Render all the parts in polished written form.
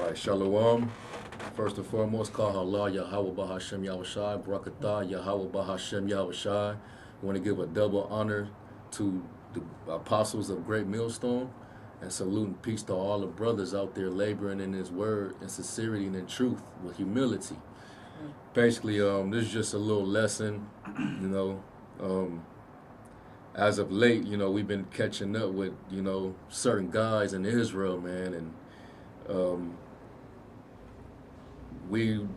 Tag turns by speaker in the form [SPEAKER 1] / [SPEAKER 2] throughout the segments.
[SPEAKER 1] All right, Shalom. First and foremost, Kahala Yahweh Bahashem Yahushai, Barakatah Yahweh Bahashem Yahushai. I want to give a double honor to the apostles of Great Millstone and salute and peace to all the brothers out there laboring in His word in sincerity and in truth with humility. Basically, this is just a little lesson, as of late, we've been catching up with, certain guys in Israel, man, and we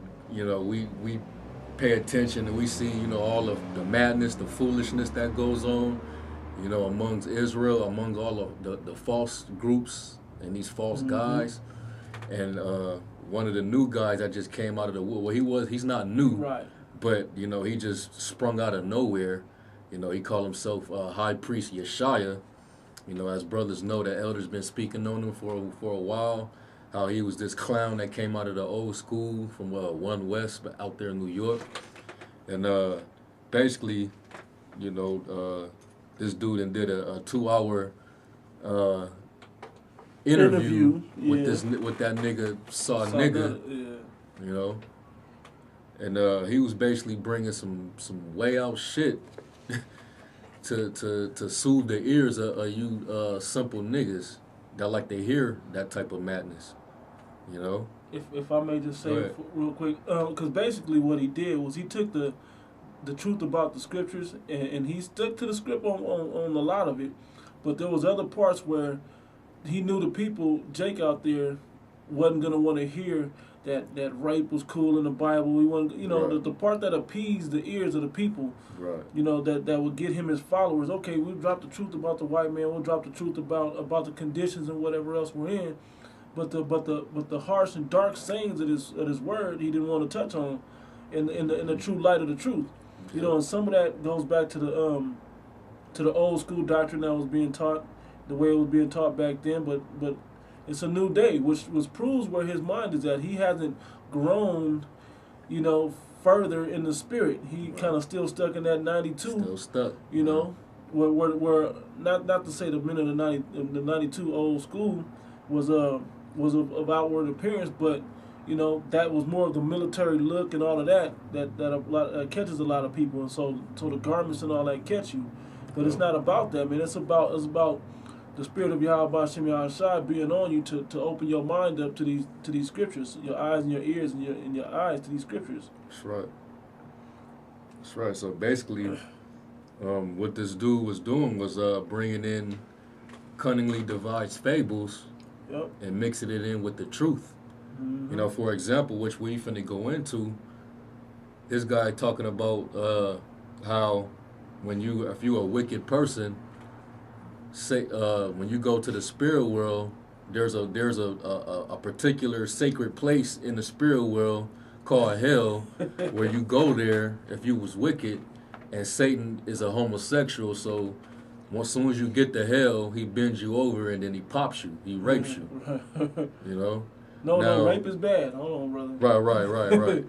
[SPEAKER 1] pay attention and we see, all of the madness, the foolishness that goes on, amongst Israel, among all of the false groups and these false guys. And one of the new guys that just came out of the wood, he's not new,
[SPEAKER 2] right?
[SPEAKER 1] But, he just sprung out of nowhere. He called himself High Priest Yashiya. As brothers know, the elders been speaking on him for a while. How he was this clown that came out of the old school from One West, but out there in New York. And basically, this dude and did a 2-hour interview with that nigga Saw Nigga. And he was basically bringing some way out shit to soothe the ears of you simple niggas that like to hear that type of madness.
[SPEAKER 2] If I may just say real quick, because basically what he did was he took the truth about the scriptures and he stuck to the script on a lot of it, but there was other parts where he knew the people, Jake out there, wasn't gonna want to hear that rape was cool in the Bible. We want, the part that appeased the ears of the people, right? That would get him his followers. Okay, we'll drop the truth about the white man. We'll drop the truth about the conditions and whatever else we're in. But the harsh and dark sayings of his word, he didn't want to touch on, in the true light of the truth. And some of that goes back to the old school doctrine that was being taught, the way it was being taught back then. But it's a new day, which proves where his mind is at. He hasn't grown, further in the spirit. He kind of still stuck in that 92.
[SPEAKER 1] Still stuck.
[SPEAKER 2] Where not to say the men of the 92 old school was of outward appearance, but that was more of the military look and all of that catches a lot of people, and so the garments and all that catch you. But it's not about that, man. It's about the spirit of Yahweh Hashem Yahushai being on you to open your mind up to these scriptures, your eyes and your ears and your eyes to these scriptures.
[SPEAKER 1] That's right. So basically, what this dude was doing was bringing in cunningly devised fables.
[SPEAKER 2] Yep.
[SPEAKER 1] And mixing it in with the truth.
[SPEAKER 2] Mm-hmm.
[SPEAKER 1] For example, which we finna go into, this guy talking about how if you're a wicked person, say when you go to the spirit world, there's a particular sacred place in the spirit world called hell, where you go there if you was wicked, and Satan is a homosexual, so as soon as you get to hell, he bends you over and then he pops you. He rapes you.
[SPEAKER 2] No, rape is bad. Hold on, brother.
[SPEAKER 1] Right.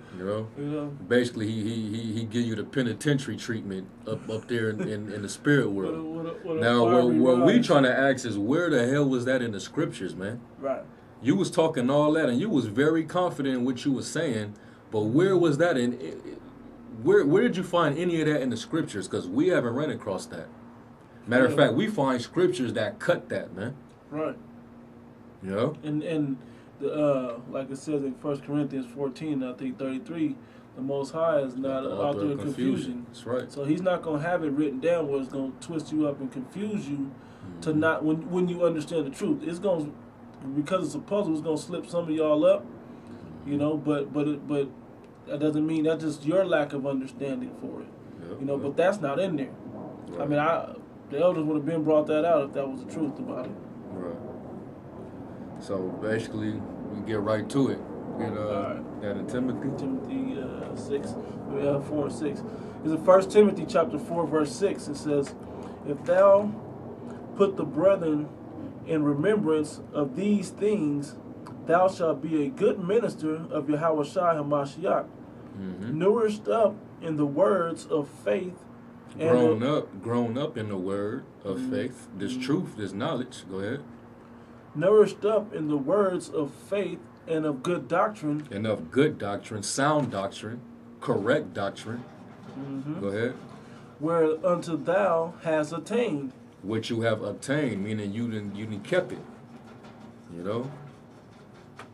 [SPEAKER 1] Basically, he give you the penitentiary treatment up there in the spirit world. What we trying to ask is, where the hell was that in the scriptures, man?
[SPEAKER 2] Right.
[SPEAKER 1] You was talking all that, and you was very confident in what you was saying, but where was that in? Where did you find any of that in the scriptures? Because we haven't run across that. Matter of fact, we find scriptures that cut that, man.
[SPEAKER 2] Right. And like it says in 1 Corinthians 14, I think 33, the Most High is not out there in confusion.
[SPEAKER 1] That's right.
[SPEAKER 2] So He's not going to have it written down where it's going to twist you up and confuse you to not, when you understand the truth. It's going to, because it's a puzzle, it's going to slip some of y'all up, but that doesn't mean that's just your lack of understanding for it. But that's not in there. Right. I mean, the elders would have been brought that out if that was the truth about it.
[SPEAKER 1] Right. So basically, we get right to it. That in Timothy.
[SPEAKER 2] Timothy 6, 4 and 6. It's in 1 Timothy chapter 4, verse 6. It says, "If thou put the brethren in remembrance of these things, thou shalt be a good minister of Yahweh Hamashiach, nourished up in the words of faith."
[SPEAKER 1] Grown up in the word of faith, this truth, this knowledge. Go ahead.
[SPEAKER 2] Nourished up in the words of faith And of good doctrine.
[SPEAKER 1] And of good doctrine, sound doctrine, correct doctrine.
[SPEAKER 2] Mm-hmm.
[SPEAKER 1] Go ahead.
[SPEAKER 2] Whereunto thou hast attained.
[SPEAKER 1] Which you have obtained, meaning you didn't kept it. You know?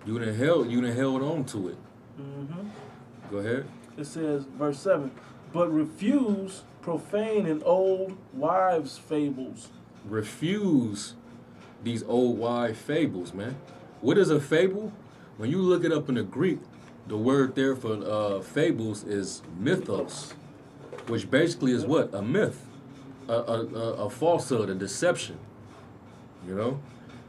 [SPEAKER 1] You didn't held on to it.
[SPEAKER 2] Mm-hmm.
[SPEAKER 1] Go ahead.
[SPEAKER 2] It says, verse 7, but refuse profane and old wives' fables.
[SPEAKER 1] Refuse these old wives' fables, man. What is a fable? When you look it up in the Greek, the word there for fables is mythos, which basically is what? A myth, a falsehood, a deception. You know?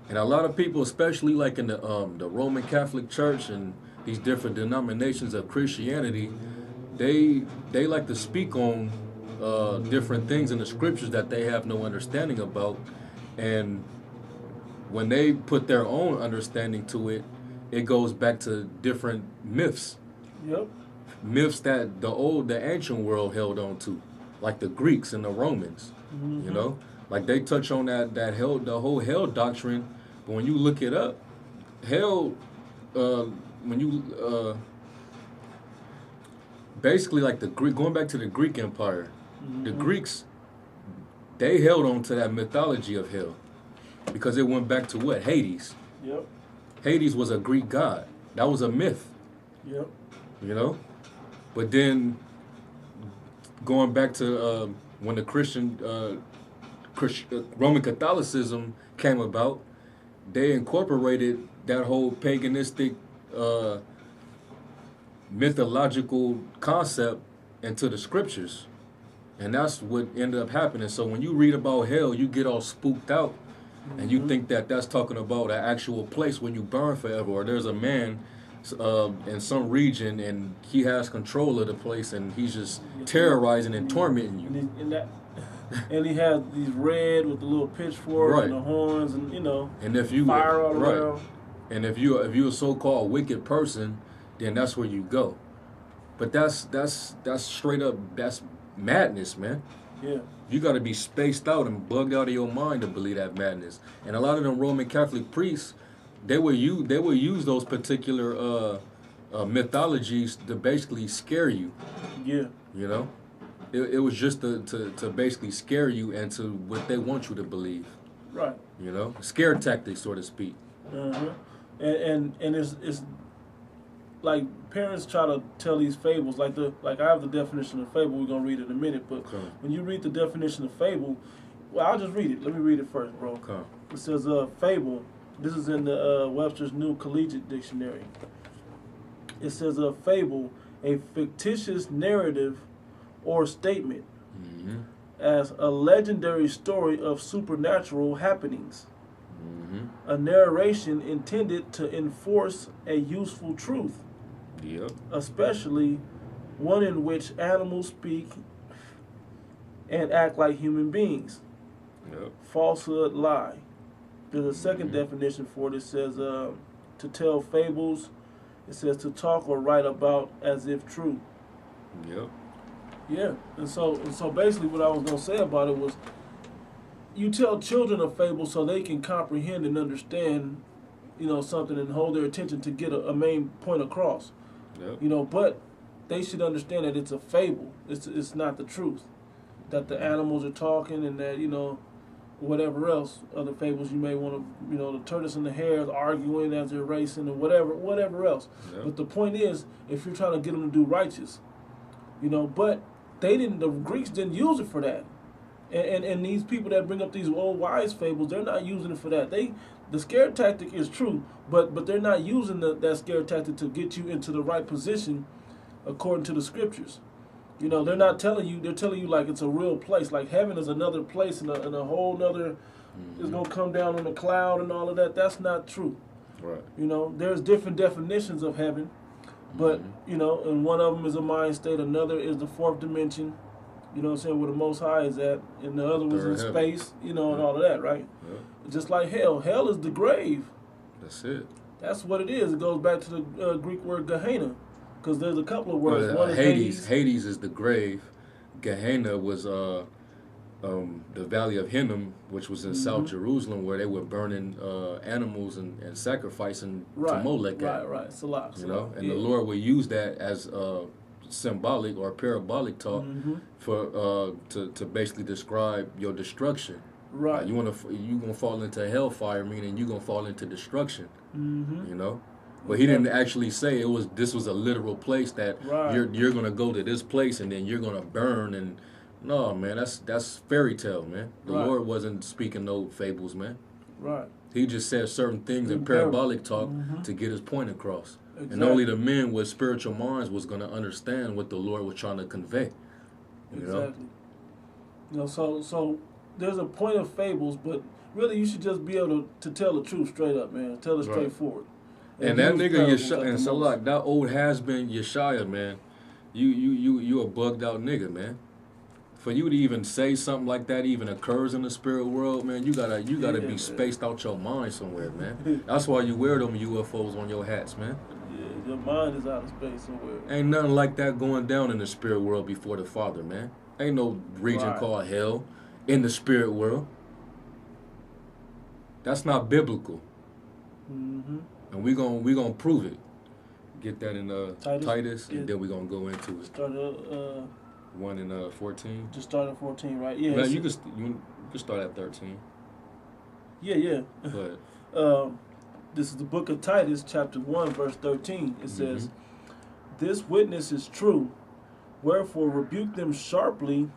[SPEAKER 1] And a lot of people, especially like in the Roman Catholic Church and these different denominations of Christianity, they like to speak on different things in the scriptures that they have no understanding about, and when they put their own understanding to it, it goes back to different myths.
[SPEAKER 2] Yep.
[SPEAKER 1] Myths that the ancient world held on to, like the Greeks and the Romans. Mm-hmm. You know, like they touch on the whole hell doctrine. But when you look it up, hell, when you basically like going back to the Greek Empire, mm-hmm. the Greeks, they held on to that mythology of hell because it went back to what? Hades.
[SPEAKER 2] Yep.
[SPEAKER 1] Hades was a Greek god. That was a myth.
[SPEAKER 2] Yep.
[SPEAKER 1] You know, but then going back to when the Roman Catholicism came about, they incorporated that whole paganistic mythological concept into the scriptures, and that's what ended up happening. So when you read about hell, you get all spooked out, mm-hmm. and you think that that's talking about an actual place where you burn forever, or there's a man in some region and he has control of the place and he's just terrorizing and tormenting you.
[SPEAKER 2] And he has these red with the little pitchfork
[SPEAKER 1] right.
[SPEAKER 2] and the horns and
[SPEAKER 1] and if you
[SPEAKER 2] fire all around.
[SPEAKER 1] And if you're a so-called wicked person, then that's where you go. But that's straight up, that's madness, man.
[SPEAKER 2] Yeah.
[SPEAKER 1] You got to be spaced out and bugged out of your mind to believe that madness. And a lot of them Roman Catholic priests, they will use those particular mythologies to basically scare you.
[SPEAKER 2] Yeah.
[SPEAKER 1] You know, it was just to basically scare you into what they want you to believe.
[SPEAKER 2] Right.
[SPEAKER 1] You know, scare tactics, so to speak.
[SPEAKER 2] Uh-huh. And it's like parents try to tell these fables like I have the definition of fable. We're gonna read it in a minute, but when you read the definition of fable, well, I'll just read it. Let me read it first, bro.
[SPEAKER 1] Okay.
[SPEAKER 2] It says fable. This is in the Webster's New Collegiate Dictionary. It says a fable, a fictitious narrative or statement, mm-hmm. as a legendary story of supernatural happenings. Mm-hmm. A narration intended to enforce a useful truth.
[SPEAKER 1] Yep.
[SPEAKER 2] Especially one in which animals speak and act like human beings.
[SPEAKER 1] Yep.
[SPEAKER 2] Falsehood, lie. There's a second definition for it. It says to tell fables. It says to talk or write about as if true.
[SPEAKER 1] Yep.
[SPEAKER 2] Yeah. And so basically what I was gonna say about it was you tell children a fable so they can comprehend and understand, something and hold their attention to get a main point across. Yep. But they should understand that it's a fable. It's not the truth. That the animals are talking and that, whatever else, other fables you may want to, the tortoise and the hares arguing as they're racing or whatever else. Yep. But the point is, if you're trying to get them to do righteous, but the Greeks didn't use it for that. And these people that bring up these old wise fables, they're not using it for that. The scare tactic is true, but they're not using that scare tactic to get you into the right position according to the scriptures. They're not telling you, they're telling you like it's a real place. Like heaven is another place and a whole nother, mm-hmm. it's going to come down on a cloud and all of that. That's not true.
[SPEAKER 1] Right.
[SPEAKER 2] There's different definitions of heaven, but, mm-hmm. And one of them is a mind state. Another is the fourth dimension, where the Most High is at. And the other was in space, and all of that, right? Yeah. Just like hell. Hell is the grave.
[SPEAKER 1] That's it.
[SPEAKER 2] That's what it is. It goes back to the Greek word Gehenna. Because there's a couple of words. One is
[SPEAKER 1] Hades. Hades is the grave. Gehenna was the Valley of Hinnom, which was in South Jerusalem, where they were burning animals and sacrificing to Molech.
[SPEAKER 2] Right.
[SPEAKER 1] You know, and the Lord will use that as symbolic or parabolic talk for to basically describe your destruction.
[SPEAKER 2] Right.
[SPEAKER 1] You gonna fall into hellfire, meaning you gonna fall into destruction. You know. But he didn't actually say this was a literal place that you're gonna go to this place and then you're gonna burn and no, man, that's fairy tale, man. The Lord wasn't speaking no fables, man.
[SPEAKER 2] Right.
[SPEAKER 1] He just said certain things in parabolic talk to get his point across.
[SPEAKER 2] Exactly.
[SPEAKER 1] And only the men with spiritual minds was gonna understand what the Lord was trying to convey. You know?
[SPEAKER 2] You know, so there's a point of fables, but really you should just be able to tell the truth straight up, man. Tell it straightforward.
[SPEAKER 1] And that nigga Yashiya, and so like that old has been Yashiya, man. You a bugged out nigga, man. For you to even say something like that even occurs in the spirit world, man, you gotta be spaced out your mind somewhere, man. That's why you wear them UFOs on your hats, man.
[SPEAKER 2] Yeah, your mind is out of space somewhere.
[SPEAKER 1] Ain't nothing like that going down in the spirit world before the Father, man. Ain't no region called hell in the spirit world. That's not biblical. And we gonna prove it. Get that in Titus and then we gonna go into it.
[SPEAKER 2] Start
[SPEAKER 1] 1 and 14.
[SPEAKER 2] Just start at 14, right? Yeah.
[SPEAKER 1] Man, you can start at 13.
[SPEAKER 2] Yeah.
[SPEAKER 1] But
[SPEAKER 2] this is the book of Titus, chapter 1, verse 13. It says, "This witness is true, wherefore rebuke them sharply,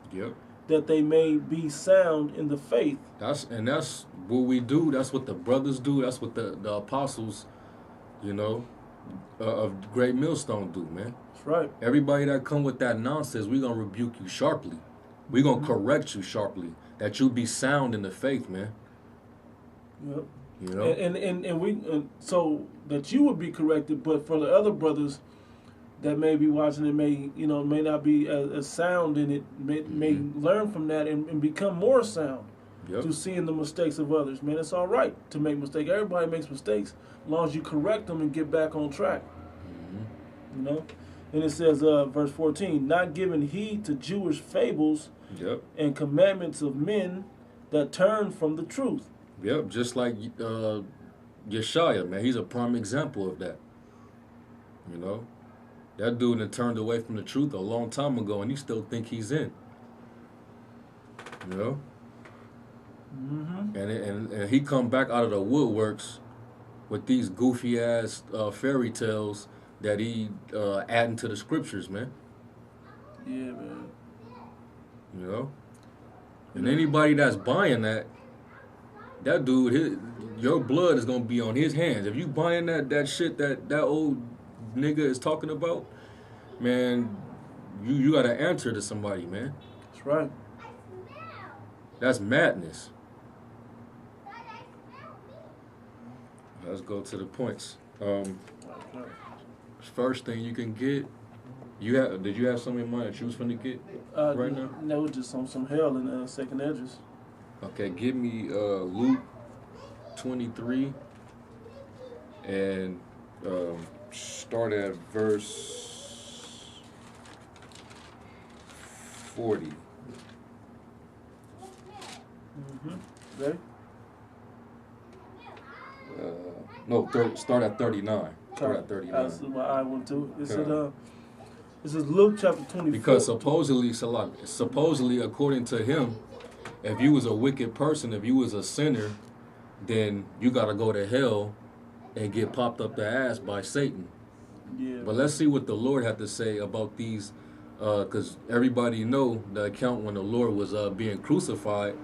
[SPEAKER 2] that they may be sound in the faith."
[SPEAKER 1] That's what we do. That's what the brothers do. That's what the apostles, you know, of Great Millstone do, man.
[SPEAKER 2] That's right.
[SPEAKER 1] Everybody that come with that nonsense, we gonna rebuke you sharply. We gonna correct you sharply. That you be sound in the faith, man.
[SPEAKER 2] Yep.
[SPEAKER 1] You know,
[SPEAKER 2] and we so that you would be corrected, but for the other brothers that may be watching it, may not be as sound in it, may learn from that and become more sound through seeing the mistakes of others. Man, it's all right to make mistakes. Everybody makes mistakes, as long as you correct them and get back on track. You know, and it says, verse 14, "Not giving heed to Jewish fables and commandments of men that turn from the truth."
[SPEAKER 1] Yep, just like Yashiya, man. He's a prime example of that. You know, that dude had turned away from the truth a long time ago, and he still think he's in. You know, and he come back out of the woodworks with these goofy ass fairy tales that he adding to the scriptures, man.
[SPEAKER 2] Yeah, man.
[SPEAKER 1] You know, and anybody that's buying that dude, your blood is gonna be on his hands. If you buying that shit that old nigga is talking about, man, you gotta answer to somebody, man.
[SPEAKER 2] That's right.
[SPEAKER 1] That's madness. Let's go to the points. First thing you can get, did you have something in mind that you was finna get right now?
[SPEAKER 2] No, just some hell in second edges.
[SPEAKER 1] Okay, give me Luke 23 and start at verse 40.
[SPEAKER 2] Ready?
[SPEAKER 1] No, start at 39. Start at 39.
[SPEAKER 2] That's my eye went to it. This is Luke chapter 24.
[SPEAKER 1] Because supposedly, according to him, if you was a wicked person, if you was a sinner, then you got to go to hell and get popped up the ass by Satan.
[SPEAKER 2] Yeah.
[SPEAKER 1] But let's see what the Lord had to say about these, because everybody know the account when the Lord was being crucified.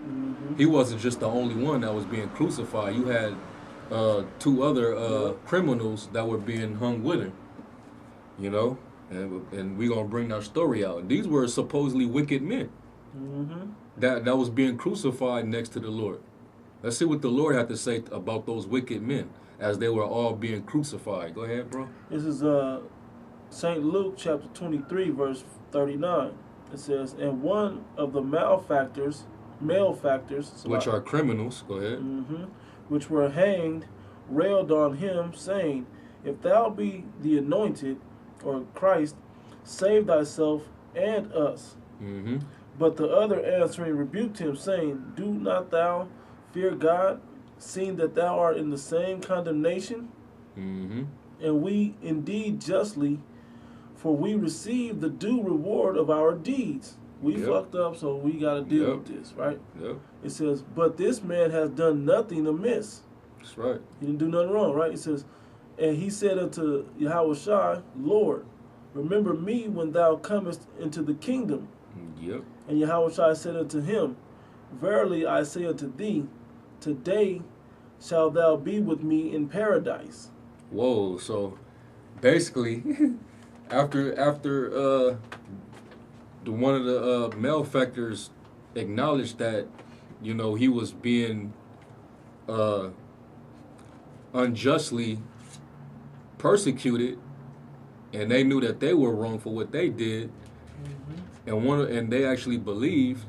[SPEAKER 1] He wasn't just the only one that was being crucified. You had 2 other criminals that were being hung with him. You know, and we're gonna bring that story out. These were supposedly wicked men. That was being crucified next to the Lord. Let's see what the Lord had to say about those wicked men as they were all being crucified. Go ahead, bro.
[SPEAKER 2] This is St. Luke chapter 23, verse 39. It says, "And one of the malefactors,
[SPEAKER 1] which are criminals," go ahead,
[SPEAKER 2] which were hanged, railed on him, saying, If thou be the anointed, or Christ, save thyself and us. But the other answering rebuked him, saying, Do not thou fear God, seeing that thou art in the same condemnation?
[SPEAKER 1] Mm-hmm.
[SPEAKER 2] And we indeed justly, for we receive the due reward of our deeds. We fucked up, so we got to deal with this, right?
[SPEAKER 1] Yep.
[SPEAKER 2] It says, but this man has done nothing amiss.
[SPEAKER 1] That's right.
[SPEAKER 2] He didn't do nothing wrong, right? It says, and he said unto Yahushua, Lord, remember me when thou comest into the kingdom.
[SPEAKER 1] Yep.
[SPEAKER 2] And Yahushua said unto him, Verily I say unto thee, today shalt thou be with me in paradise.
[SPEAKER 1] Whoa, so basically, after one of the malefactors acknowledged that, you know, he was being unjustly persecuted, and they knew that they were wrong for what they did, and they actually believed,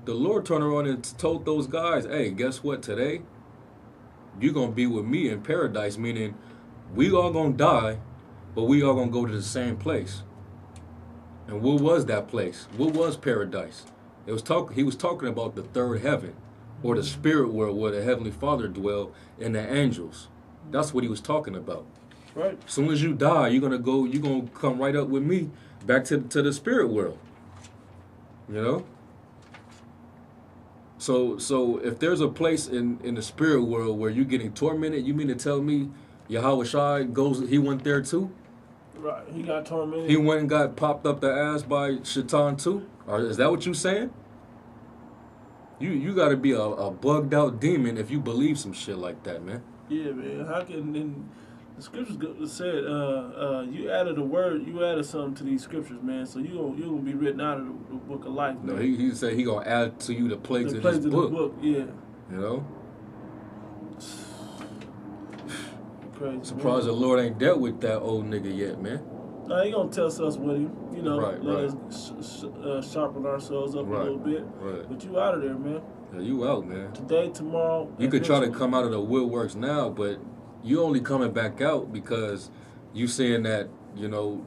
[SPEAKER 1] the Lord turned around and told those guys, hey, guess what, today you're going to be with me in paradise, meaning we all going to die, but we all going to go to the same place. And what was that place? What was paradise? He was talking about the third heaven, or the spirit world where the Heavenly Father dwelled, and the angels. That's what he was talking about.
[SPEAKER 2] Right.
[SPEAKER 1] As soon as you die, you're gonna come right up with me back to the spirit world. You know? So if there's a place in the spirit world where you're getting tormented, you mean to tell me Yahushua he went there too?
[SPEAKER 2] Right, he got tormented.
[SPEAKER 1] He went and got popped up the ass by Shaitan too? Or is that what you saying? You got to be a bugged out demon if you believe some shit like that, man.
[SPEAKER 2] Yeah, man. How can then the scriptures said you added a word, you added something to these scriptures, man. So you gonna be written out of the book of life. Man.
[SPEAKER 1] No, he said he gonna add to you the plagues of this book.
[SPEAKER 2] The book. Yeah.
[SPEAKER 1] You know.
[SPEAKER 2] Crazy.
[SPEAKER 1] Surprised the Lord ain't dealt with that old nigga yet, man.
[SPEAKER 2] No, he gonna test us with him, you know, let
[SPEAKER 1] us
[SPEAKER 2] sharpen ourselves up a little bit.
[SPEAKER 1] Right.
[SPEAKER 2] But you out of there, man.
[SPEAKER 1] Yeah, you out, man.
[SPEAKER 2] Today, tomorrow.
[SPEAKER 1] You could try to come out of the woodworks now, but you only coming back out because you saying that, you know,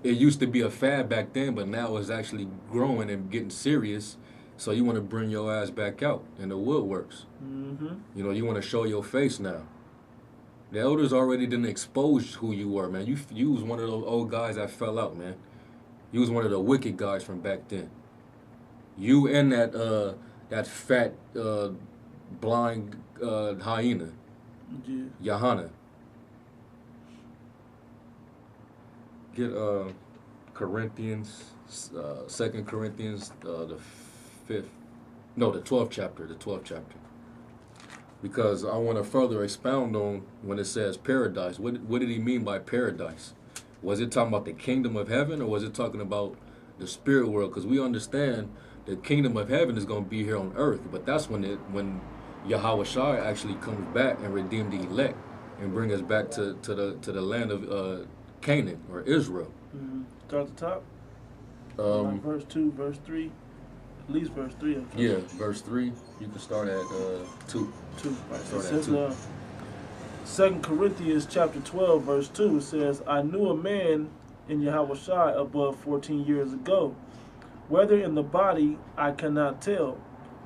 [SPEAKER 1] it used to be a fad back then, but now it's actually growing and getting serious. So you want to bring your ass back out in the woodworks.
[SPEAKER 2] Mm-hmm.
[SPEAKER 1] You know, you want to show your face now. The elders already didn't expose who you were, man. You was one of those old guys that fell out, man. You was one of the wicked guys from back then. You and that fat blind hyena, Yahana. Get Corinthians, 2 Corinthians, the 12th chapter, because I want to further expound on when it says paradise. What did he mean by paradise? Was it talking about the kingdom of heaven, or was it talking about the spirit world? Because we understand the kingdom of heaven is going to be here on earth, but that's when Yahushua actually comes back and redeem the elect and bring us back to the land of Canaan or Israel.
[SPEAKER 2] Mm-hmm. Start at the top. Verse 2, verse 3. At least verse 3.
[SPEAKER 1] Yeah, verse 3. You can start at 2.
[SPEAKER 2] 2. Right.
[SPEAKER 1] Start
[SPEAKER 2] It
[SPEAKER 1] at
[SPEAKER 2] says, 2 Corinthians chapter 12, verse 2, it says, I knew a man in Yahushua above 14 years ago, whether in the body I cannot tell,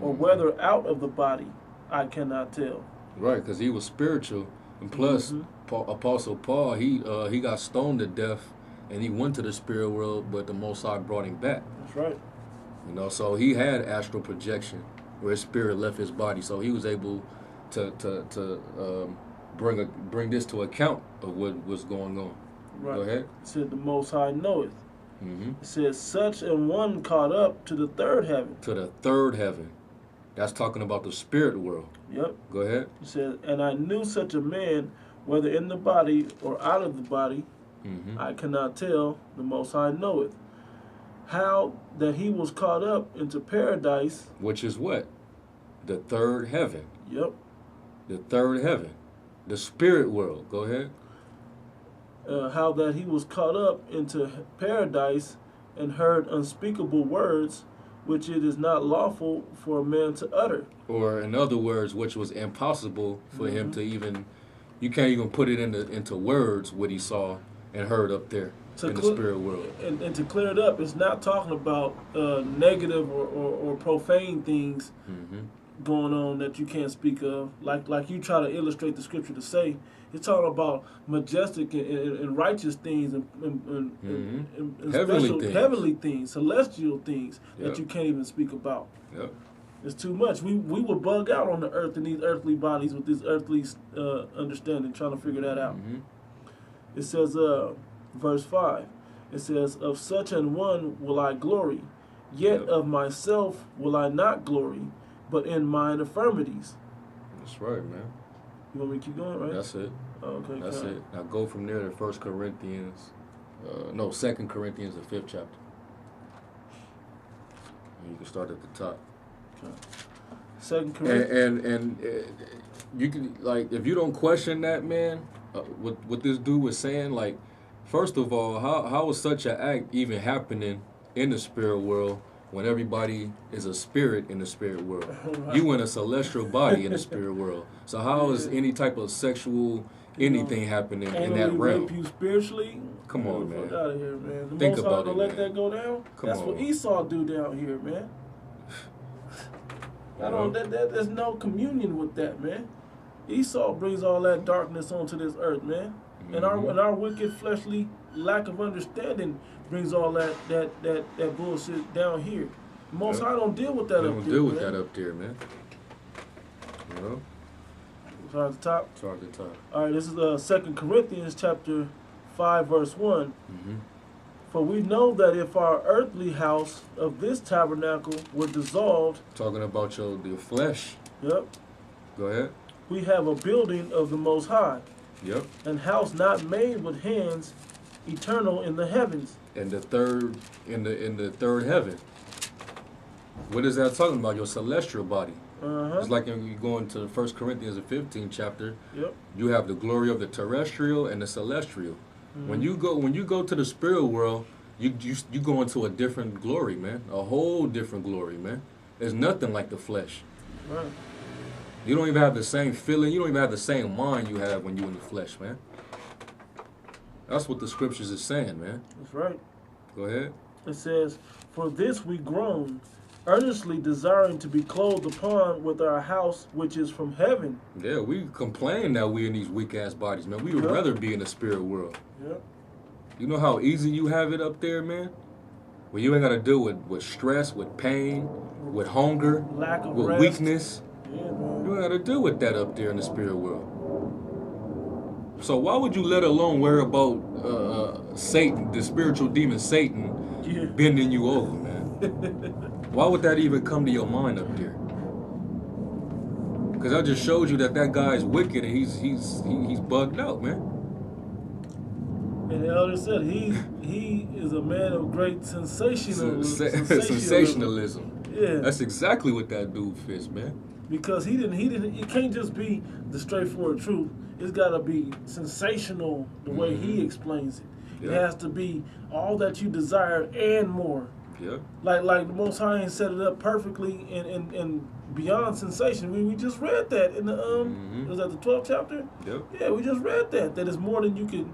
[SPEAKER 2] or whether out of the body I cannot tell.
[SPEAKER 1] Right, because he was spiritual. And plus, Apostle Paul, he got stoned to death, and he went to the spirit world, but the Most High brought him back.
[SPEAKER 2] That's right.
[SPEAKER 1] You know, so he had astral projection, where his spirit left his body, so he was able to bring this to account of what was going on.
[SPEAKER 2] Right.
[SPEAKER 1] Go ahead.
[SPEAKER 2] It said the Most High knoweth.
[SPEAKER 1] Mm-hmm.
[SPEAKER 2] It says such an one caught up to the third heaven.
[SPEAKER 1] To the third heaven. That's talking about the spirit world.
[SPEAKER 2] Yep.
[SPEAKER 1] Go ahead.
[SPEAKER 2] It says, and I knew such a man, whether in the body or out of the body, I cannot tell, the Most High knoweth. How that he was caught up into paradise.
[SPEAKER 1] Which is what? The third heaven.
[SPEAKER 2] Yep.
[SPEAKER 1] The third heaven. The spirit world. Go ahead.
[SPEAKER 2] How that he was caught up into paradise and heard unspeakable words, which it is not lawful for a man to utter.
[SPEAKER 1] Or in other words, which was impossible for him to even, you can't even put it into words what he saw and heard up there. in the spirit world.
[SPEAKER 2] And to clear it up, it's not talking about negative or profane things going on that you can't speak of, like you try to illustrate the scripture to say. It's talking about majestic and righteous things and heavenly things, celestial things that you can't even speak about.
[SPEAKER 1] Yep.
[SPEAKER 2] It's too much. We will bug out on the earth in these earthly bodies with this earthly understanding, trying to figure that out. It says, verse 5, it says, of such an one will I glory, yet of myself will I not glory, but in mine infirmities.
[SPEAKER 1] That's right, man.
[SPEAKER 2] You want me to keep going, right?
[SPEAKER 1] That's it.
[SPEAKER 2] Okay.
[SPEAKER 1] That's it. Now go from there to 1 Corinthians, 2 Corinthians, the 5th chapter. And you can start at the top.
[SPEAKER 2] Okay. 2 Corinthians.
[SPEAKER 1] And you can, like, if you don't question that, man, what this dude was saying, like, first of all, how is such an act even happening in the spirit world when everybody is a spirit in the spirit world? Right. You in a celestial body in the spirit world. So how is any type of sexual anything happening in that realm?
[SPEAKER 2] Rape you spiritually?
[SPEAKER 1] Come on, man.
[SPEAKER 2] Fuck out of here, man. The
[SPEAKER 1] Think
[SPEAKER 2] Most
[SPEAKER 1] about
[SPEAKER 2] High
[SPEAKER 1] it,
[SPEAKER 2] let
[SPEAKER 1] man.
[SPEAKER 2] that go down? That's what Esau do down here, man. There's no communion with that, man. Esau brings all that darkness onto this earth, man. And our wicked fleshly lack of understanding brings all that bullshit down here. Most High don't deal with that up there.
[SPEAKER 1] Don't deal with that up there, man. You know?
[SPEAKER 2] Start at the top.
[SPEAKER 1] Start at the top.
[SPEAKER 2] All right, this is 2 Corinthians chapter 5, verse 1. For we know that if our earthly house of this tabernacle were dissolved...
[SPEAKER 1] Talking about your flesh.
[SPEAKER 2] Yep.
[SPEAKER 1] Go ahead.
[SPEAKER 2] We have a building of the Most High.
[SPEAKER 1] Yep. An
[SPEAKER 2] house not made with hands, eternal in the heavens.
[SPEAKER 1] In the third heaven. What is that talking about? Your celestial body. It's like when you go into 1 Corinthians, the 15th chapter.
[SPEAKER 2] Yep.
[SPEAKER 1] You have the glory of the terrestrial and the celestial. When you go to the spirit world, you go into a different glory, man. A whole different glory, man. There's nothing like the flesh.
[SPEAKER 2] Right.
[SPEAKER 1] You don't even have the same feeling. You don't even have the same mind you have when you're in the flesh, man. That's what the scriptures is saying, man.
[SPEAKER 2] That's right.
[SPEAKER 1] Go ahead.
[SPEAKER 2] It says, for this we groan, earnestly desiring to be clothed upon with our house which is from heaven.
[SPEAKER 1] Yeah, we complain that we in these weak-ass bodies, man. We would rather be in the spirit world.
[SPEAKER 2] Yep.
[SPEAKER 1] You know how easy you have it up there, man? Where you ain't got to deal with stress, with pain, with hunger,
[SPEAKER 2] lack of
[SPEAKER 1] with
[SPEAKER 2] rest.
[SPEAKER 1] weakness.
[SPEAKER 2] Yeah, man.
[SPEAKER 1] You ain't got to deal with that up there in the spirit world. So why would you let alone worry about Satan, the spiritual demon Satan, bending you over, man? Why would that even come to your mind up there? Because I just showed you that guy is wicked and he's bugged out, man.
[SPEAKER 2] And the elder said he is a man of great sensationalism.
[SPEAKER 1] Sensationalism.
[SPEAKER 2] Yeah.
[SPEAKER 1] That's exactly what that dude fits, man.
[SPEAKER 2] Because he can't just be the straightforward truth. It's got to be sensational the way he explains it. Yeah. It has to be all that you desire and more.
[SPEAKER 1] Yeah.
[SPEAKER 2] Like the Most High ain't set it up perfectly and beyond sensation. We just read that in the was that the 12th chapter?
[SPEAKER 1] Yep.
[SPEAKER 2] Yeah, we just read that it's more than you can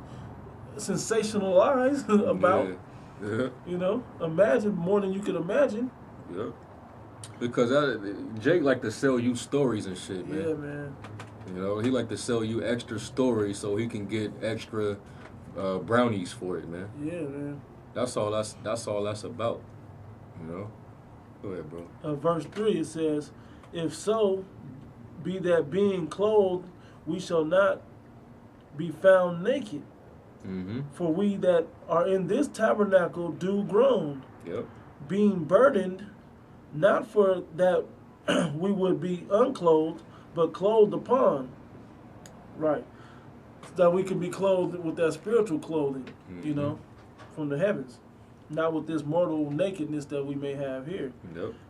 [SPEAKER 2] sensationalize about.
[SPEAKER 1] Yeah.
[SPEAKER 2] You know, imagine more than you can imagine.
[SPEAKER 1] Yeah. Because Jake like to sell you stories and shit, man.
[SPEAKER 2] Yeah, man.
[SPEAKER 1] You know, he like to sell you extra stories so he can get extra brownies for it, man.
[SPEAKER 2] Yeah, man.
[SPEAKER 1] That's all that's about. You know? Go ahead, bro.
[SPEAKER 2] Verse 3, it says, if so be that being clothed, we shall not be found naked. For we that are in this tabernacle do groan, being burdened, not for that we would be unclothed, but clothed upon. Right. So that we can be clothed with that spiritual clothing, you know, from the heavens. Not with this mortal nakedness that we may have here.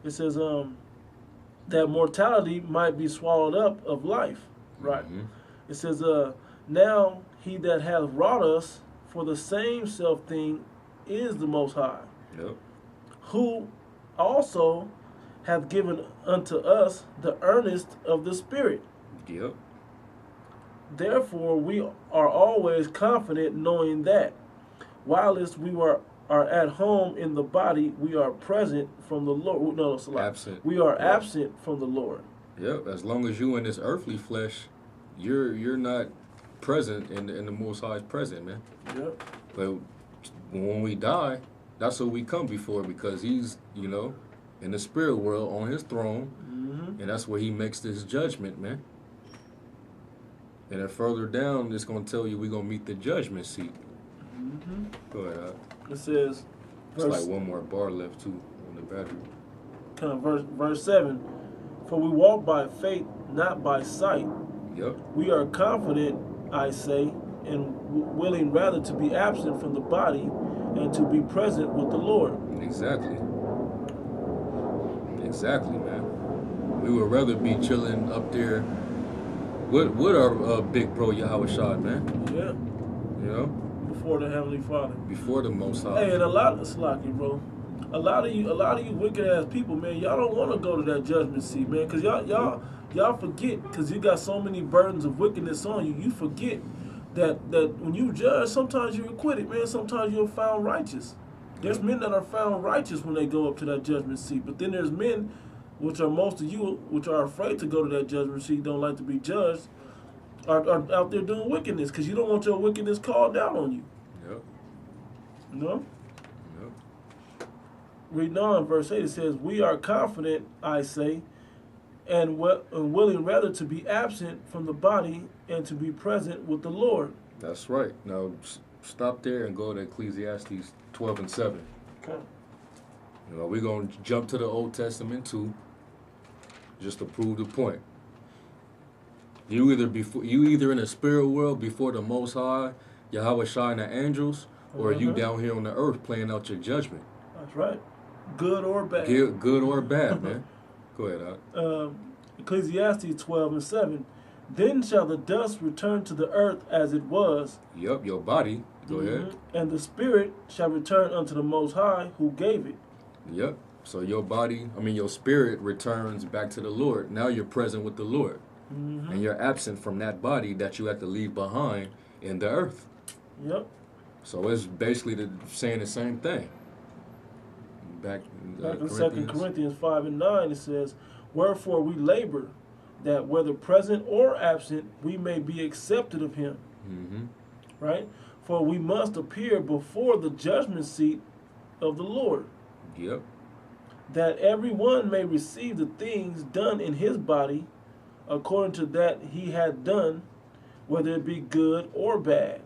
[SPEAKER 2] It says that mortality might be swallowed up of life. Right. It says, now he that hath wrought us for the same self thing is the Most High, who also hath given unto us the earnest of the Spirit. Therefore we are always confident, knowing that whilst we are at home in the body, we are present from the Lord. No, it's a lie.
[SPEAKER 1] Absent.
[SPEAKER 2] We are
[SPEAKER 1] Yep.
[SPEAKER 2] absent from the Lord.
[SPEAKER 1] Yep. As long as you in this earthly flesh, you're not present in the Most High's present, man.
[SPEAKER 2] Yep.
[SPEAKER 1] But when we die, that's what we come before, because he's, in the spirit world on his throne, and that's where he makes this judgment, man. And then further down, it's going to tell you we're going to meet the judgment seat. Go ahead.
[SPEAKER 2] It says,
[SPEAKER 1] It's like one more bar left, too, on the battery.
[SPEAKER 2] Kind of verse 7. For we walk by faith, not by sight.
[SPEAKER 1] Yep.
[SPEAKER 2] We are confident, I say, and willing rather to be absent from the body and to be present with the Lord.
[SPEAKER 1] Exactly. Exactly, man. We would rather be chilling up there with our big bro Yahweh, man.
[SPEAKER 2] Yeah. Before the Heavenly Father.
[SPEAKER 1] Before the Most High.
[SPEAKER 2] Hey, and a lot of Slocky, bro. A lot of you wicked ass people, man. Y'all don't want to go to that judgment seat, man, because y'all forget, because you got so many burdens of wickedness on you. You forget that when you judge, sometimes you're acquitted, man. Sometimes you're found righteous. There's men that are found righteous when they go up to that judgment seat, but then there's men, which are most of you, which are afraid to go to that judgment seat, don't like to be judged, are out there doing wickedness, because you don't want your wickedness called down on you.
[SPEAKER 1] Yep.
[SPEAKER 2] No?
[SPEAKER 1] Yep.
[SPEAKER 2] Reading on, verse 8, it says, we are confident, I say, and willing rather to be absent from the body and to be present with the Lord.
[SPEAKER 1] That's right. Now, stop there and go to Ecclesiastes 12 and 7.
[SPEAKER 2] Okay.
[SPEAKER 1] We're going to jump to the Old Testament, too, just to prove the point. You either in the spirit world before the Most High, Yahweh Shai and the angels, or you down here on the earth playing out your judgment.
[SPEAKER 2] That's right. Good or bad.
[SPEAKER 1] Good or bad, man. Go ahead, Al.
[SPEAKER 2] Ecclesiastes 12 and 7. Then shall the dust return to the earth as it was.
[SPEAKER 1] Yep, your body. Go ahead.
[SPEAKER 2] And the spirit shall return unto the Most High who gave it.
[SPEAKER 1] Yep. So your spirit returns back to the Lord. Now you're present with the Lord. And you're absent from that body that you have to leave behind in the earth.
[SPEAKER 2] Yep.
[SPEAKER 1] So it's basically saying the same thing. Back in
[SPEAKER 2] 2 Corinthians 5 and 9, it says, wherefore we labor, that whether present or absent, we may be accepted of him. Right? For we must appear before the judgment seat of the Lord.
[SPEAKER 1] Yep.
[SPEAKER 2] That every one may receive the things done in his body, according to that he had done, whether it be good or bad.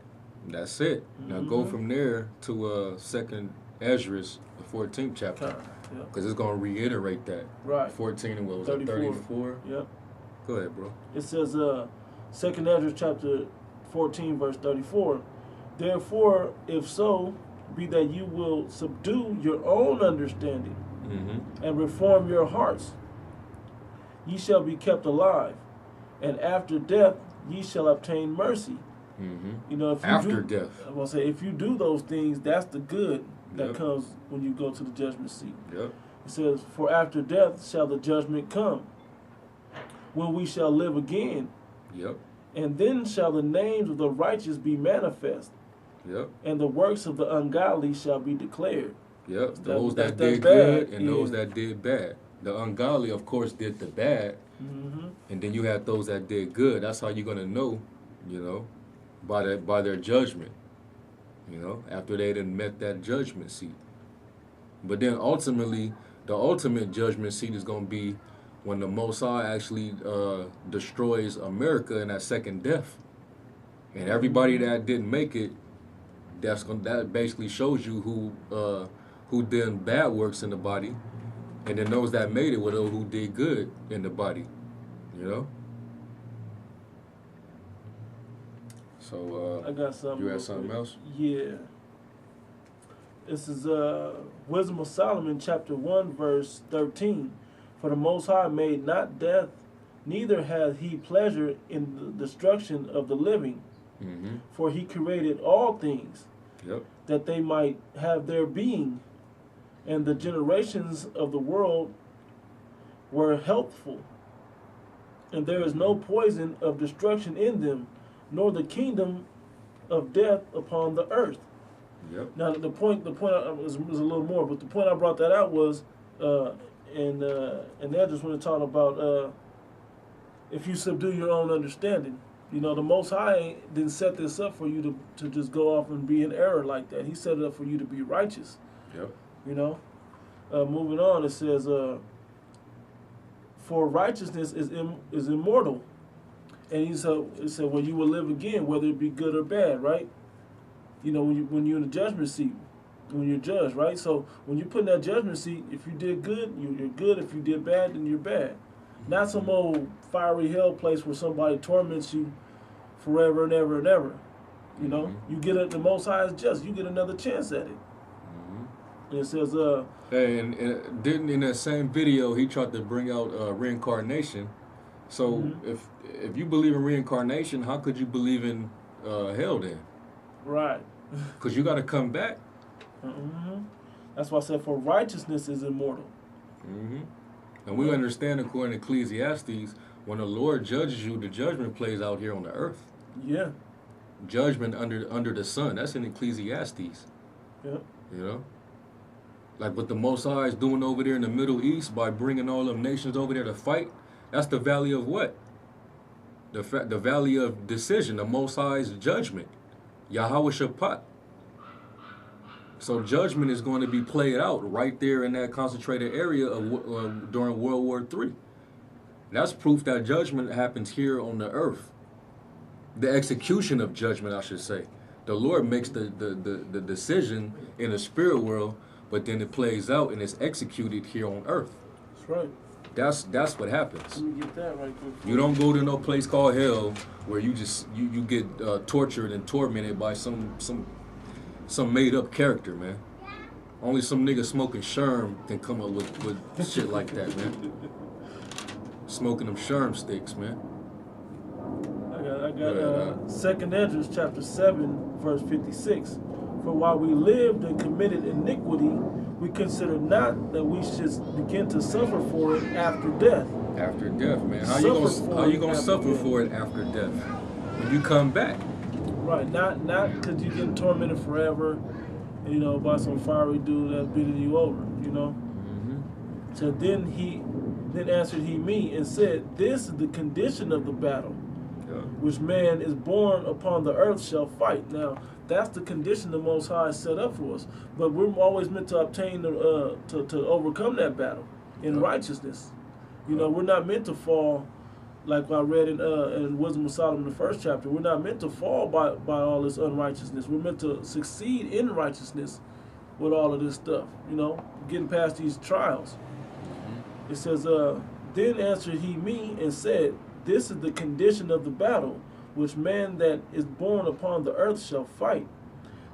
[SPEAKER 1] That's it. Now go from there to 2nd Ezra, the 14th chapter. Because it's going to reiterate that.
[SPEAKER 2] Right.
[SPEAKER 1] 14 and what was it, 34?
[SPEAKER 2] Yep.
[SPEAKER 1] Go ahead, bro.
[SPEAKER 2] It says, 2nd Ezra chapter 14, verse 34. Therefore, if so, be that you will subdue your own understanding and reform your hearts, ye shall be kept alive, and after death ye shall obtain mercy. If you
[SPEAKER 1] after death.
[SPEAKER 2] I will say, if you do those things, that's the good that comes when you go to the judgment seat.
[SPEAKER 1] Yep.
[SPEAKER 2] It says, for after death shall the judgment come, when we shall live again.
[SPEAKER 1] Yep.
[SPEAKER 2] And then shall the names of the righteous be manifest.
[SPEAKER 1] Yep.
[SPEAKER 2] And the works of the ungodly shall be declared.
[SPEAKER 1] Yep. Those that did good and those that did bad. The ungodly, of course, did the bad. And then you had those that did good. That's how you're going to know, by their judgment. After they done met that judgment seat. But then ultimately, the ultimate judgment seat is going to be when the Most High actually destroys America in that second death. And everybody that didn't make it, that basically shows you who did bad works in the body, and then those that made it were those who did good in the body. So
[SPEAKER 2] I got something.
[SPEAKER 1] You had something else?
[SPEAKER 2] Yeah. This is Wisdom of Solomon, chapter 1, verse 13. For the Most High made not death, neither hath he pleasure in the destruction of the living. For he created all things, that they might have their being, and the generations of the world were healthful, and there is no poison of destruction in them, nor the kingdom of death upon the earth.
[SPEAKER 1] Yep.
[SPEAKER 2] Now the point was a little more, but the point I brought that out was, and that just when it talked about if you subdue your own understanding. You know, the Most High didn't set this up for you to just go off and be in error like that. He set it up for you to be righteous.
[SPEAKER 1] Yep.
[SPEAKER 2] You know? Moving on, it says, for righteousness is immortal. And it said, well, you will live again, whether it be good or bad, right? You know, when you're in the judgment seat, when you're judged, right? So when you put in that judgment seat, if you did good, you're good. If you did bad, then you're bad. Not some old fiery hell place where somebody torments you forever and ever and ever. You know, you get the Most High is just. You get another chance at it. And it says,
[SPEAKER 1] hey, and didn't in that same video he tried to bring out reincarnation. So if you believe in reincarnation, how could you believe in hell then?
[SPEAKER 2] Right.
[SPEAKER 1] Because you got to come back.
[SPEAKER 2] That's why I said, for righteousness is immortal.
[SPEAKER 1] And we understand, according to Ecclesiastes, when the Lord judges you, the judgment plays out here on the earth.
[SPEAKER 2] Yeah.
[SPEAKER 1] Judgment under the sun. That's in Ecclesiastes.
[SPEAKER 2] Yeah.
[SPEAKER 1] You know? Like what the Most High is doing over there in the Middle East by bringing all them nations over there to fight. That's the valley of what? The valley of decision, the Most High's judgment. Yahweh Shaphat. So judgment is going to be played out right there in that concentrated area of during World War III. That's proof that judgment happens here on the earth. The execution of judgment, I should say. The Lord makes the decision in the spirit world, but then it plays out and it's executed here on earth.
[SPEAKER 2] That's right.
[SPEAKER 1] That's what happens.
[SPEAKER 2] Let me get that right quick.
[SPEAKER 1] You don't go to no place called hell where you just you get tortured and tormented by some made up character, man. Only some nigga smoking sherm can come up with shit like that, man. Smoking them sherm sticks, man.
[SPEAKER 2] I got 2 Ezra chapter 7, verse 56. For while we lived and committed iniquity, we considered not that we should begin to suffer for it after death.
[SPEAKER 1] After death, man. How you gonna suffer for it after death? When you come back. Right,
[SPEAKER 2] not because you're getting tormented forever, you know, by some fiery dude that's beating you over, you know. So then answered he me and said, this is the condition of the battle, which man is born upon the earth shall fight. Now, that's the condition the Most High set up for us. But we're always meant to obtain to overcome that battle in righteousness. You know, we're not meant to fall. Like I read in Wisdom of Solomon, the 1st chapter, we're not meant to fall by all this unrighteousness. We're meant to succeed in righteousness with all of this stuff, you know, getting past these trials. It says, then answered he me and said, this is the condition of the battle, which man that is born upon the earth shall fight,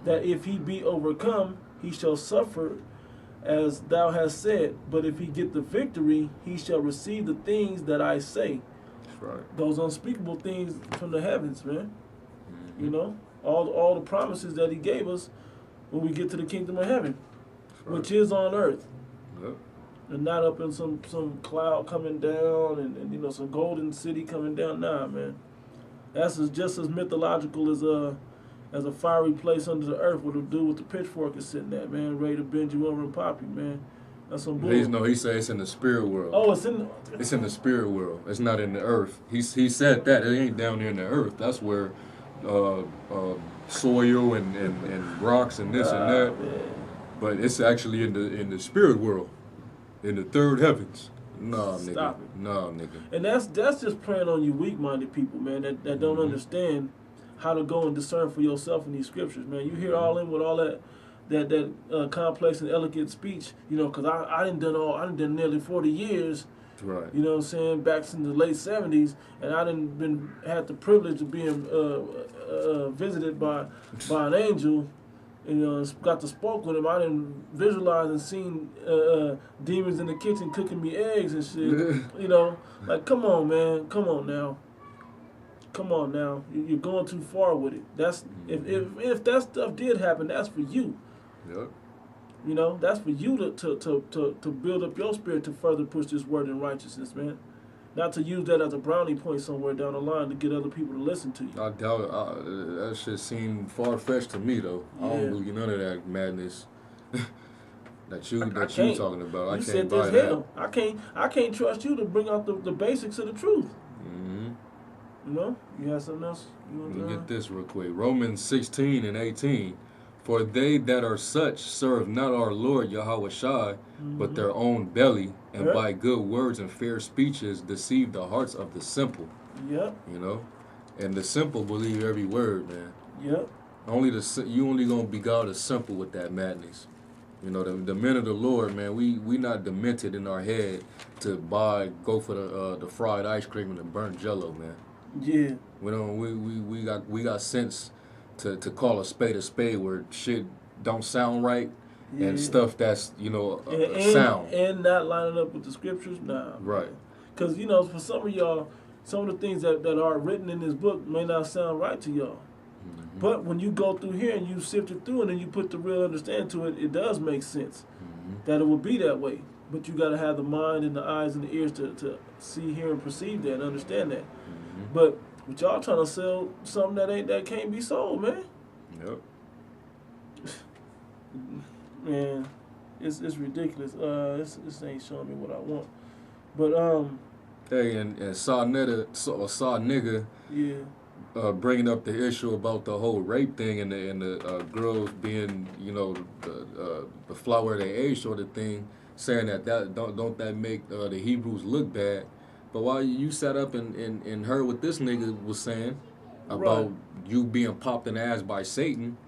[SPEAKER 2] that if he be overcome, he shall suffer as thou hast said, but if he get the victory, he shall receive the things that I say.
[SPEAKER 1] Right.
[SPEAKER 2] Those unspeakable things from the heavens, man. You know, all the promises that he gave us when we get to the kingdom of heaven, which is on earth.
[SPEAKER 1] Yep.
[SPEAKER 2] And not up in some cloud coming down and you know, some golden city coming down. Nah, man. That's just as mythological as a fiery place under the earth where the dude with the pitchfork is sitting at, man, ready to bend you over and pop you, man. That's some bull.
[SPEAKER 1] No, he said it's in the spirit world.
[SPEAKER 2] Oh, it's
[SPEAKER 1] in the spirit world. It's not in the earth. He said that it ain't down there in the earth. That's where soil and rocks and this and that.
[SPEAKER 2] Man.
[SPEAKER 1] But it's actually in the spirit world, in the third heavens. Nah, nigga.
[SPEAKER 2] Stop it.
[SPEAKER 1] Nah, nigga.
[SPEAKER 2] And that's just preying on you weak-minded people, man, that don't understand how to go and discern for yourself in these scriptures, man. You hear all in with all that complex and elegant speech, you know, because I done nearly 40 years,
[SPEAKER 1] right?
[SPEAKER 2] You know what I'm saying, back in the late 70s, and I had the privilege of being visited by an angel, you know, got to spoke with him. I didn't visualize and seen demons in the kitchen cooking me eggs and shit. You know, like, come on, man, come on now. You're going too far with it. That's if that stuff did happen, that's for you.
[SPEAKER 1] Yep.
[SPEAKER 2] You know, that's for you to build up your spirit to further push this word in righteousness, man. Not to use that as a brownie point somewhere down the line to get other people to listen to you.
[SPEAKER 1] I doubt that shit seemed far fetched to me though. Yeah. I don't believe none of that madness that you talking about. I can't buy that. Hell.
[SPEAKER 2] I can't trust you to bring out the basics of the truth.
[SPEAKER 1] Mm-hmm.
[SPEAKER 2] You know, you have something else you want to
[SPEAKER 1] get this real quick. Romans 16:18. For they that are such serve not our Lord Yahushua, but their own belly, and by good words and fair speeches deceive the hearts of the simple.
[SPEAKER 2] Yep.
[SPEAKER 1] You know, and the simple believe every word, man.
[SPEAKER 2] Yep.
[SPEAKER 1] You only gonna beguile the simple with that madness. You know, the men of the Lord, man. We not demented in our head to go for the fried ice cream and the burnt Jello, man.
[SPEAKER 2] Yeah.
[SPEAKER 1] We got sense to call a spade where shit don't sound right, and stuff that's sound
[SPEAKER 2] and not lining up with the scriptures. Nah.
[SPEAKER 1] Right.
[SPEAKER 2] Because for some of y'all, some of the things that are written in this book may not sound right to y'all. Mm-hmm. But when you go through here and you sift it through and then you put the real understanding to it, it does make sense that it will be that way. But you got to have the mind and the eyes and the ears to see, hear, and perceive that and understand that. Mm-hmm. But y'all trying to sell something that can't be sold, man.
[SPEAKER 1] Yep.
[SPEAKER 2] Man, it's ridiculous. This ain't showing me what I want. But
[SPEAKER 1] hey, and saw nigga.
[SPEAKER 2] Yeah.
[SPEAKER 1] Bringing up the issue about the whole rape thing and the girls being the flower of their age sort of thing, saying that don't that make the Hebrews look bad. But while you sat up and heard what this nigga was saying about you being popped in the ass by Satan,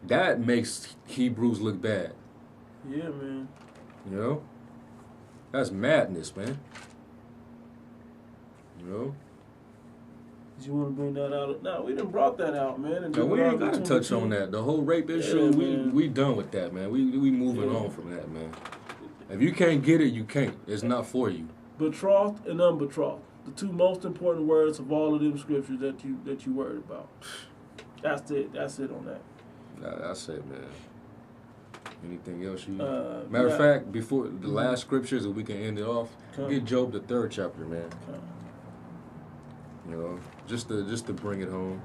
[SPEAKER 1] that makes Hebrews look bad.
[SPEAKER 2] Yeah, man.
[SPEAKER 1] You know? That's madness, man. You know?
[SPEAKER 2] Did you want to bring that out? No, we done brought that out, man. And
[SPEAKER 1] we ain't got to touch on that. The whole rape issue, we done with that, man. We moving on from that, man. If you can't get it, you can't. It's not for you.
[SPEAKER 2] Betrothed and unbetrothed, the two most important words of all of them scriptures that you worried about. That's it. That's it on that.
[SPEAKER 1] That's it, man. Anything else you? Matter of fact, before the last scriptures, so we can end it off. Get Job the 3rd chapter, man. You know, just to bring it home.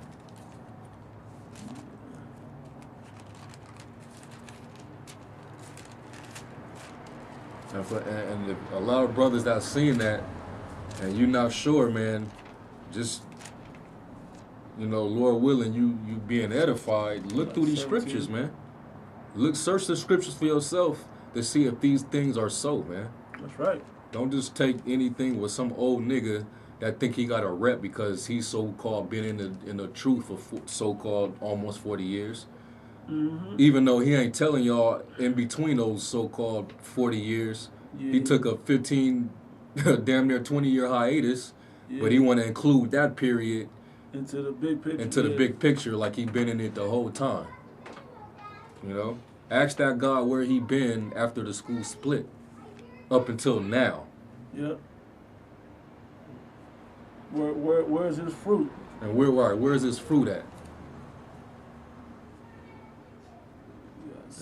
[SPEAKER 1] And if a lot of brothers that seen that, and you not sure, man, just Lord willing, you being edified. Look through these scriptures, man. Search the scriptures for yourself to see if these things are so, man.
[SPEAKER 2] That's right.
[SPEAKER 1] Don't just take anything with some old nigga that think he got a rep because he's so-called been in the truth for so-called almost 40 years. Mm-hmm. Even though he ain't telling y'all in between those so-called 40 years, he took a 15, damn near 20-year hiatus, but he want to include that period
[SPEAKER 2] into the big picture.
[SPEAKER 1] Into the big picture, like he been in it the whole time. You know, ask that God where he been after the school split, up until now.
[SPEAKER 2] Yep. Where's his fruit?
[SPEAKER 1] And where's his fruit at?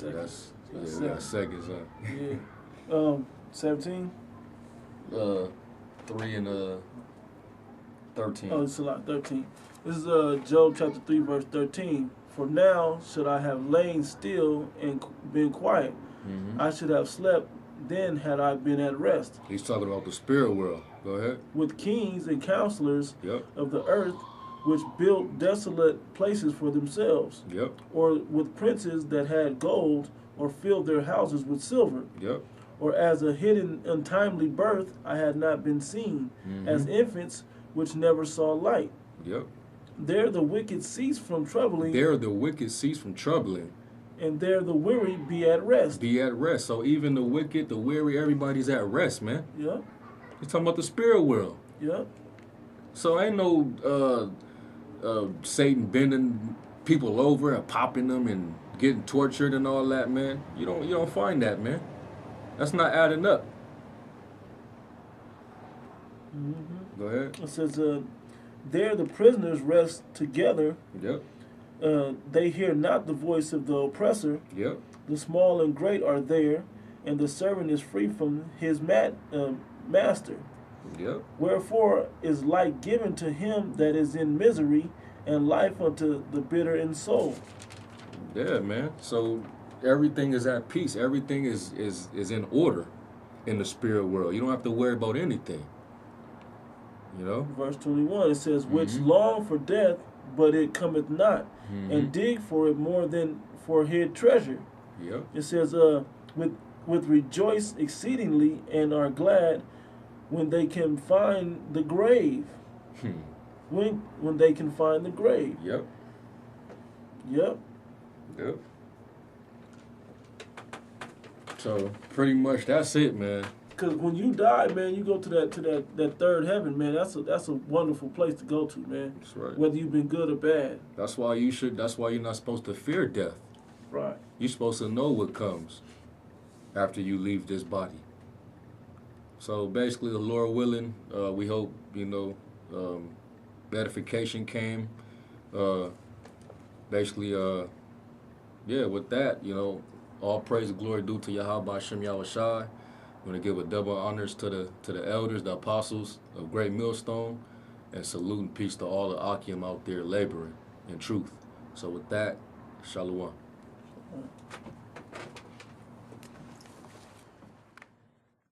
[SPEAKER 1] We got seconds, huh?
[SPEAKER 2] Yeah. 17?
[SPEAKER 1] 3 and 13.
[SPEAKER 2] Oh, it's a lot. 13. This is Job chapter 3, verse 13. For now should I have lain still and been quiet. Mm-hmm. I should have slept then had I been at rest.
[SPEAKER 1] He's talking about the spirit world. Go ahead.
[SPEAKER 2] With kings and counselors of the earth, which built desolate places for themselves.
[SPEAKER 1] Yep.
[SPEAKER 2] Or with princes that had gold, or filled their houses with silver.
[SPEAKER 1] Yep.
[SPEAKER 2] Or as a hidden untimely birth I had not been seen, as infants which never saw light.
[SPEAKER 1] Yep.
[SPEAKER 2] There the wicked cease from troubling. And there the weary be at rest.
[SPEAKER 1] So even the wicked, the weary, everybody's at rest, man.
[SPEAKER 2] Yeah.
[SPEAKER 1] He's talking about the spirit world.
[SPEAKER 2] Yeah.
[SPEAKER 1] So ain't no Satan bending people over and popping them and getting tortured and all that, man. You don't find that, man. That's not adding up.
[SPEAKER 2] Mm-hmm.
[SPEAKER 1] Go ahead.
[SPEAKER 2] It says, there the prisoners rest together.
[SPEAKER 1] Yep.
[SPEAKER 2] They hear not the voice of the oppressor.
[SPEAKER 1] Yep.
[SPEAKER 2] The small and great are there, and the servant is free from his master.
[SPEAKER 1] Yep.
[SPEAKER 2] Wherefore is light given to him that is in misery, and life unto the bitter in soul.
[SPEAKER 1] Yeah, man. So everything is at peace. Everything is in order in the spirit world. You don't have to worry about anything. You know?
[SPEAKER 2] Verse 21, it says, which
[SPEAKER 1] Mm-hmm.
[SPEAKER 2] long for death, but it cometh not,
[SPEAKER 1] Mm-hmm.
[SPEAKER 2] and dig for it more than for hid treasure.
[SPEAKER 1] Yep.
[SPEAKER 2] It says, with rejoice exceedingly, and are glad when they can find the grave. When they can find the grave.
[SPEAKER 1] Yep.
[SPEAKER 2] Yep.
[SPEAKER 1] Yep. So pretty much that's it, man.
[SPEAKER 2] Cause when you die, man, you go to that third heaven, man. That's a wonderful place to go to, man.
[SPEAKER 1] That's right.
[SPEAKER 2] Whether you've been good or bad.
[SPEAKER 1] That's why you're not supposed to fear death.
[SPEAKER 2] Right.
[SPEAKER 1] You're supposed to know what comes after you leave this body. So basically, the Lord willing, we hope, edification came. Basically, with that, all praise and glory due to Yahweh Hashem Yahushai. I'm going to give a double honors to the elders, the apostles of Great Millstone, and salute and peace to all the Akim out there laboring in truth. So with that, Shalom.